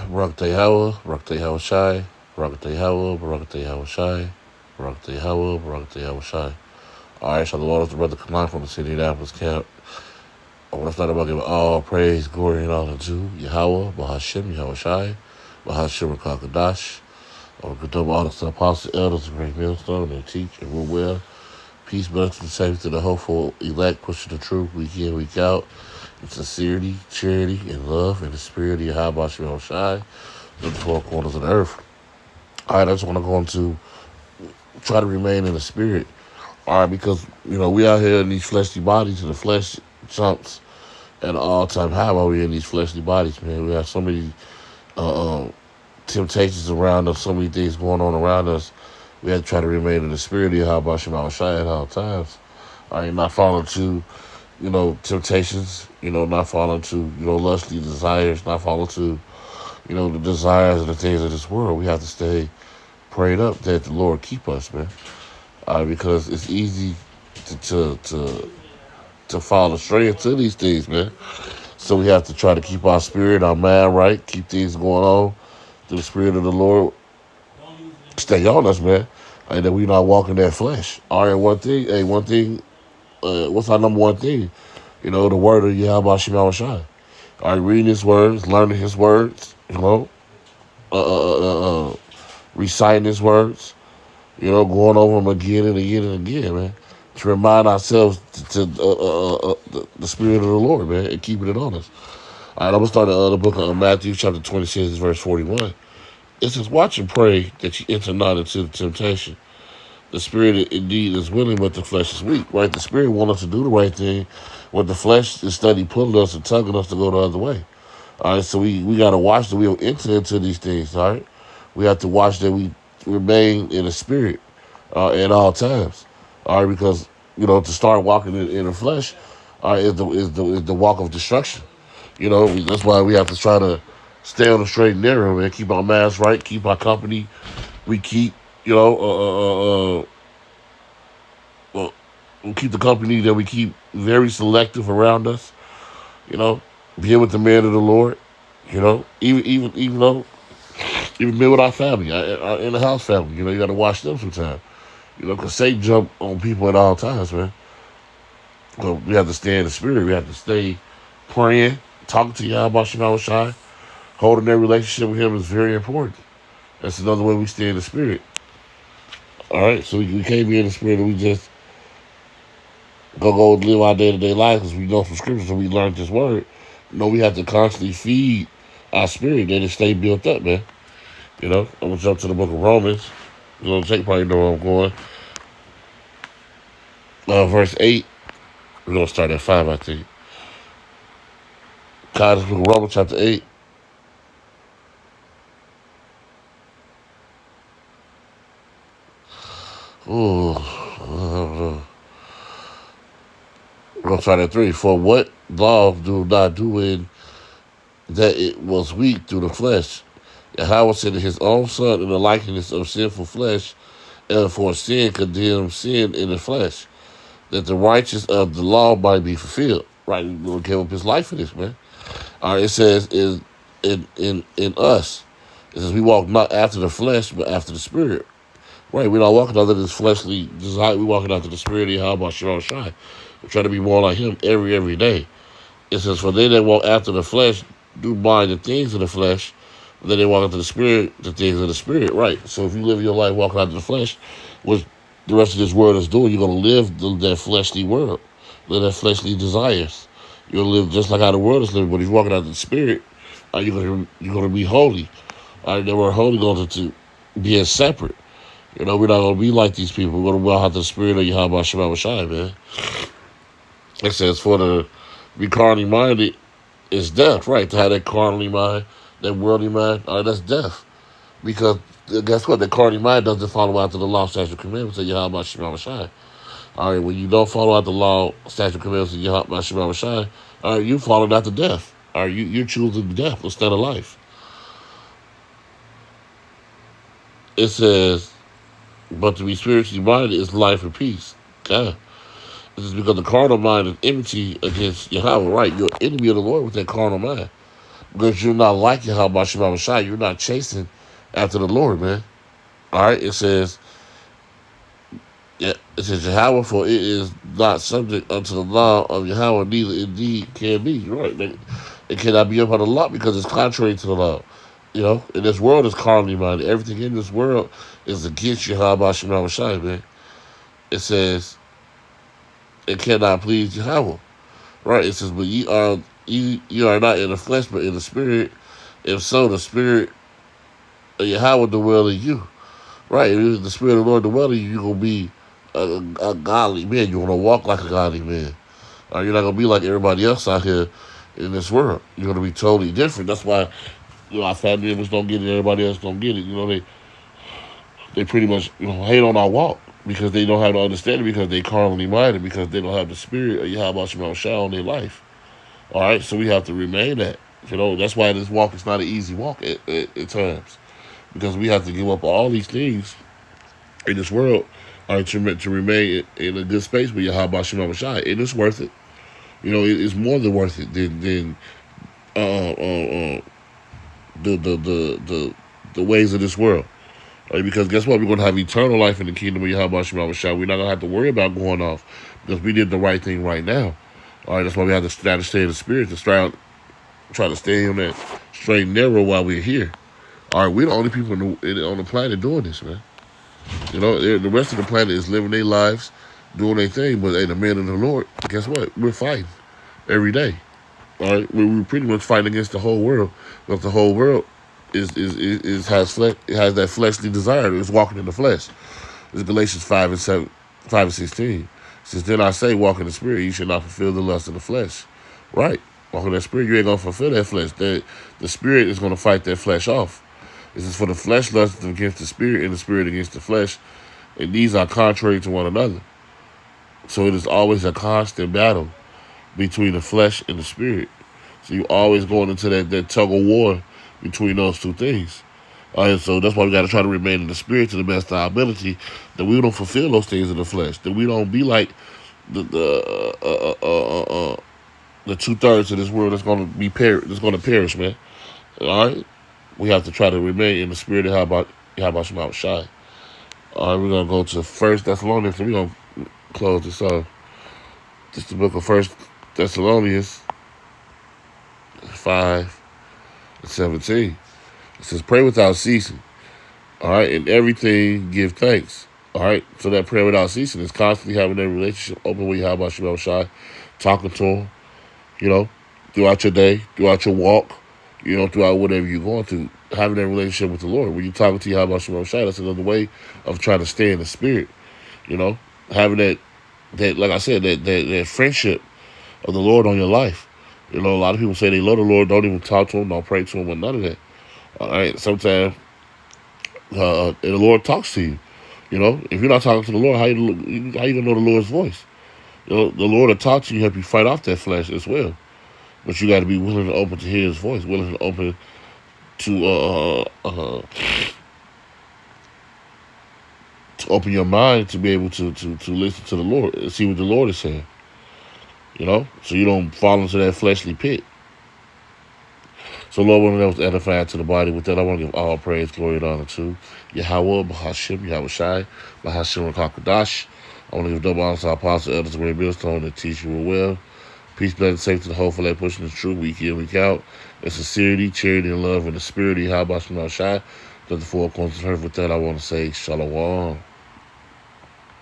Barakatah Yahweh, Barakatah Yahweh Shai, Barakatah Yahweh, Barakatah Yahweh Shai, Barakatah Yahweh, Barakatah Yahweh Shai. Alright, so the Lord is the brother Kanan from the city of Indianapolis camp. I want to start about giving all praise, glory, and honor to Yahweh, Bahashem, Yahweh Shai, Bahashem, Kakadash. I want to give all the apostles, elders, and great millstone, and teach and rule well. Peace, blessings, and safety to the hopeful elect, pushing the truth week in, week out. In sincerity, charity, and love, and the spirit of Yahweh Shem Shai, to the 12 corners of the earth. All right, I just want to go into try to remain in the spirit. All right, because, we out here in these fleshly bodies, and the flesh jumps at an all-time high while we're in these fleshly bodies, man. We have so many temptations around us, so many things going on around us. We have to try to remain in the spirit of Yahweh Shem Shai at all times. All right, not falling to temptations, not falling to, lustly desires, not falling to, the desires and the things of this world. We have to stay prayed up that the Lord keep us, man. Because it's easy to fall astray into these things, man. So we have to try to keep our spirit, our mind right, keep things going on through the spirit of the Lord. Stay on us, man. And that we not walking that flesh. All right, one thing, what's our number one thing? The word of Yahweh Shem Shai. All right, reading his words, learning his words, reciting his words, going over them again and again and again, man. To remind ourselves to the spirit of the Lord, man, and keeping it on us. All right, I'm going to start the book of Matthew, chapter 26, verse 41. It says, watch and pray that you enter not into the temptation. The spirit indeed is willing, but the flesh is weak, right? The spirit wants us to do the right thing, but the flesh is steady pulling us and tugging us to go the other way. All right, so we got to watch that we don't enter into these things, all right? We have to watch that we remain in the spirit at all times, all right? Because, to start walking in the flesh is the walk of destruction. That's why we have to try to stay on the straight and narrow, man. Keep our minds right, keep our company. We keep, we'll keep the company that we keep very selective around us. Being with the man of the Lord. Even though, even being with our family, our in the house family. You got to watch them sometimes. Because Satan jump on people at all times, man. So we have to stay in the spirit. We have to stay praying, talking to Yahweh Shem Shai. Holding that relationship with him is very important. That's another way we stay in the spirit. All right, so we can't be in the spirit and we just go live our day-to-day life because we know from scriptures and we learned this word. We have to constantly feed our spirit that it stay built up, man. I'm going to jump to the book of Romans. Jake probably know where I'm going. Verse 8. We're going to start at 5, I think. God, this book of Romans, chapter 8. Ooh. We're going to start at 3. For what law do not do in that it was weak through the flesh? Yahweh sent his own son in the likeness of sinful flesh, and for sin condemned sin in the flesh, that the righteous of the law might be fulfilled. Right, the Lord gave up his life for this, man. All right, it says in us, it says we walk not after the flesh, but after the spirit. Right, we're not walking after this fleshly desire. We're walking after the spirit of Yahweh Shem Shai. We're trying to be more like him every day. It says, for they that walk after the flesh do mind the things of the flesh, but then they walk after the spirit, the things of the spirit. Right, so if you live your life walking after the flesh, what the rest of this world is doing, you're going to live that fleshly world, live that fleshly desires. You're going to live just like how the world is living, but if you're walking after the spirit, you're going to be holy. They were holy going to being separate. We're not going to be like these people. We're going to walk out the spirit of Yahweh Shem Shai, man. It says, for the be carnally minded is death, right? To have that carnally mind, that worldly mind, that's death. Because guess what? The carnally mind doesn't follow after the law, statute, commandments of Yahweh Shem Shai. All right, when you don't follow out the law, statute, commandments of Yahweh Shem Shai, all right, you following after death. All right, you're choosing death instead of life. It says, but to be spiritually minded is life and peace. God. This is because the carnal mind is enmity against Yahweh, right? You're enemy of the Lord with that carnal mind. because you're not like Yahweh Shema Shai. You're not chasing after the Lord, man. All right, it says, yeah, it says Yahweh, for it is not subject unto the law of Yahweh, neither indeed can be. Right, it cannot be up on the law because it's contrary to the law. You know, and this world is carnally minded. Everything in this world is against Yahweh Shema Shai, man. It says it cannot please Yahweh. Right, it says, but ye are not in the flesh, but in the spirit. If so, the spirit of Yahweh dwell in you. Right, if the spirit of the Lord dwell in you, you're gonna be a godly man. You're gonna walk like a godly man. You're not gonna be like everybody else out here in this world. You're gonna be totally different. That's why our family members don't get it. Everybody else don't get it. They pretty much hate on our walk because they don't have the understanding because they carnally minded because they don't have the spirit of Yahweh Shema Shai on their life. All right, so we have to remain that. That's why this walk is not an easy walk at times because we have to give up all these things in this world to remain in a good space with Yahweh Shema Shai. And it's worth it. It's more than worth it than the ways of this world. Right? Because guess what? We're going to have eternal life in the kingdom of Yahweh Shema Shai. We're not going to have to worry about going off because we did the right thing right now. All right, that's why we have to try to stay in the spirit, to try to stay on that straight and narrow while we're here. All right, we're the only people on the planet doing this, man. The rest of the planet is living their lives, doing their thing, but the men of the Lord, guess what? We're fighting every day. All right, we're pretty much fighting against the whole world, because the whole world has that fleshly desire. It's walking in the flesh. It's Galatians 5:16. It says, then I say, walk in the spirit, you should not fulfill the lust of the flesh. Right. Walk in that spirit, you ain't going to fulfill that flesh. The spirit is going to fight that flesh off. This is for the flesh lusts against the spirit and the spirit against the flesh. And these are contrary to one another. So it is always a constant battle between the flesh and the spirit. So you're always going into that tug of war between those two things. So that's why we got to try to remain in the spirit to the best of our ability, that we don't fulfill those things in the flesh, that we don't be like the 2/3 of this world that's going to perish, man. All right, we have to try to remain in the spirit of Yahweh Shema Shai. All right, we're gonna go to 1 Thessalonians, and we're gonna close this off. This is the book of 1 Thessalonians 5:17. It says, pray without ceasing. All right, and everything give thanks. All right, so that prayer without ceasing is constantly having that relationship open with Yahweh Shema Shai, talking to him, throughout your day, throughout your walk, throughout whatever you're going through, having that relationship with the Lord. When you're talking to Yahweh Shema Shai, that's another way of trying to stay in the spirit. Having that like I said, that friendship of the Lord on your life. A lot of people say they love the Lord, don't even talk to him, don't pray to him, or none of that. All right, sometimes the Lord talks to you. If you're not talking to the Lord, how you gonna know the Lord's voice? The Lord will talk to you, help you fight off that flesh as well. But you got to be willing to open to hear His voice, willing to open to open your mind to be able to listen to the Lord and see what the Lord is saying. So you don't fall into that fleshly pit. So Lord, one of those edifying to the body. With that, I want to give all praise, glory, and honor to Yahweh, Bahashim, Yahweh Shai, Bahashim, Rakakadash. I want to give double honor to our apostle, elders, Ray Millstone, that teach you well. Peace, blessing, safety, the whole for that pushing the truth week in, week out. And sincerity, charity, and love, and the spirit of Yahweh Shai. That the four corners of earth. With that, I want to say Shalom.